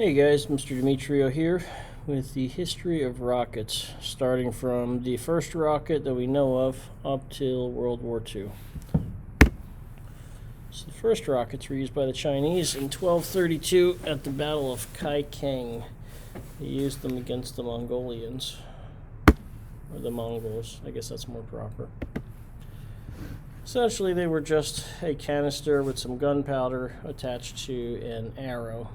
Hey guys, Mr. Demetrio here with the history of rockets, starting from the first rocket that we know of up till World War II. So the first rockets were used by the Chinese in 1232 at the Battle of Kaikeng. They used them against the Mongolians, or the Mongols, I guess that's more proper. Essentially, they were just a canister with some gunpowder attached to an arrow.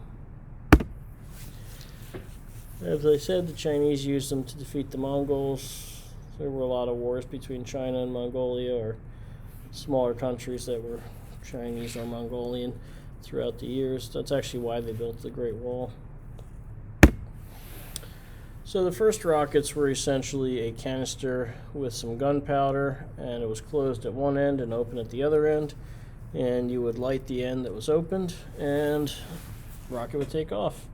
As I said, the Chinese used them to defeat the Mongols. There were a lot of wars between China and Mongolia, or smaller countries that were Chinese or Mongolian throughout the years. That's actually why they built the Great Wall. So the first rockets were essentially a canister with some gunpowder, and it was closed at one end and open at the other end. And you would light the end that was opened, and the rocket would take off.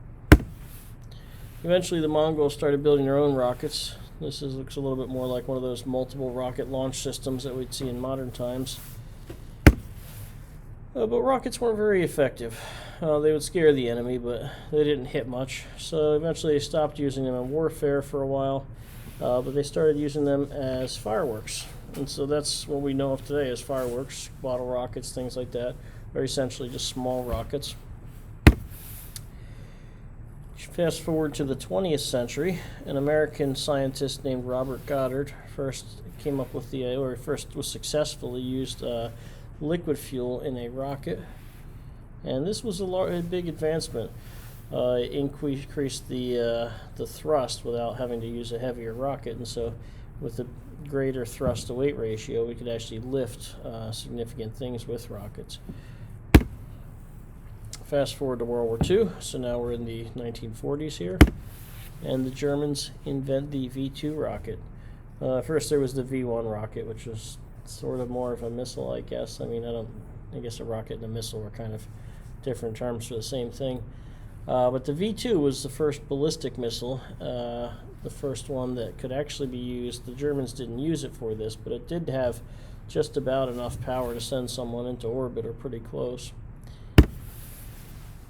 Eventually, the Mongols started building their own rockets. Looks a little bit more like one of those multiple rocket launch systems that we'd see in modern times. But rockets weren't very effective. They would scare the enemy, but they didn't hit much. So eventually, they stopped using them in warfare for a while, but they started using them as fireworks. And so that's what we know of today as fireworks, bottle rockets, things like that. Are essentially just small rockets. Fast forward to the 20th century, an American scientist named Robert Goddard first was successfully used liquid fuel in a rocket, and this was a big advancement. Increased the thrust without having to use a heavier rocket, and so with a greater thrust to weight ratio, we could actually lift significant things with rockets. Fast forward to World War II, so now we're in the 1940s here, and the Germans invent the V2 rocket. First there was the V1 rocket, which was sort of more of a missile, I guess. I guess a rocket and a missile are kind of different terms for the same thing. But the V2 was the first ballistic missile, the first one that could actually be used. The Germans didn't use it for this, but it did have just about enough power to send someone into orbit or pretty close.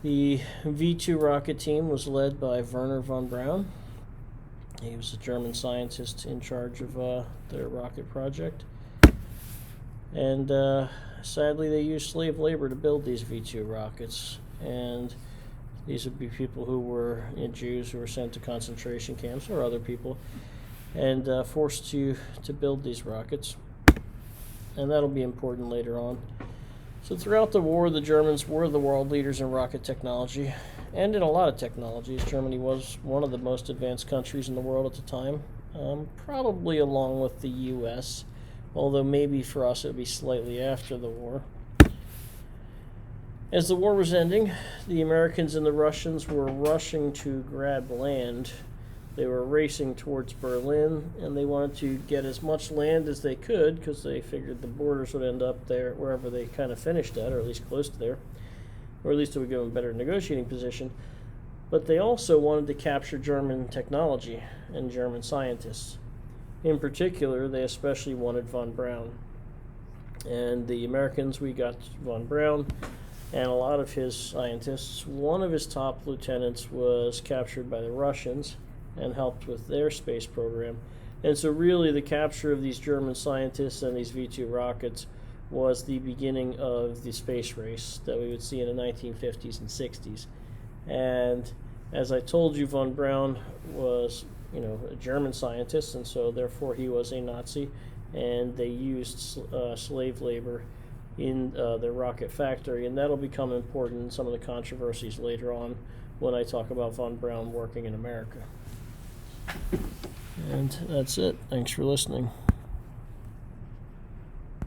The V2 rocket team was led by Wernher von Braun. He was a German scientist in charge of their rocket project. And sadly, they used slave labor to build these V2 rockets. And these would be people who were Jews who were sent to concentration camps or other people and forced to build these rockets. And that'll be important later on. So throughout the war, the Germans were the world leaders in rocket technology, and in a lot of technologies. Germany was one of the most advanced countries in the world at the time, probably along with the U.S., although maybe for us it would be slightly after the war. As the war was ending, the Americans and the Russians were rushing to grab land. They were racing towards Berlin, and they wanted to get as much land as they could because they figured the borders would end up there wherever they kind of finished at, or at least close to there, or at least it would give them a better negotiating position. But they also wanted to capture German technology and German scientists. In particular, they especially wanted von Braun. And the Americans, we got von Braun and a lot of his scientists. One of his top lieutenants was captured by the Russians and helped with their space program. And so really the capture of these German scientists and these V2 rockets was the beginning of the space race that we would see in the 1950s and 60s. And as I told you, von Braun was, a German scientist, and so therefore he was a Nazi, and they used slave labor in their rocket factory, and that'll become important in some of the controversies later on when I talk about von Braun working in America. And that's it. Thanks for listening.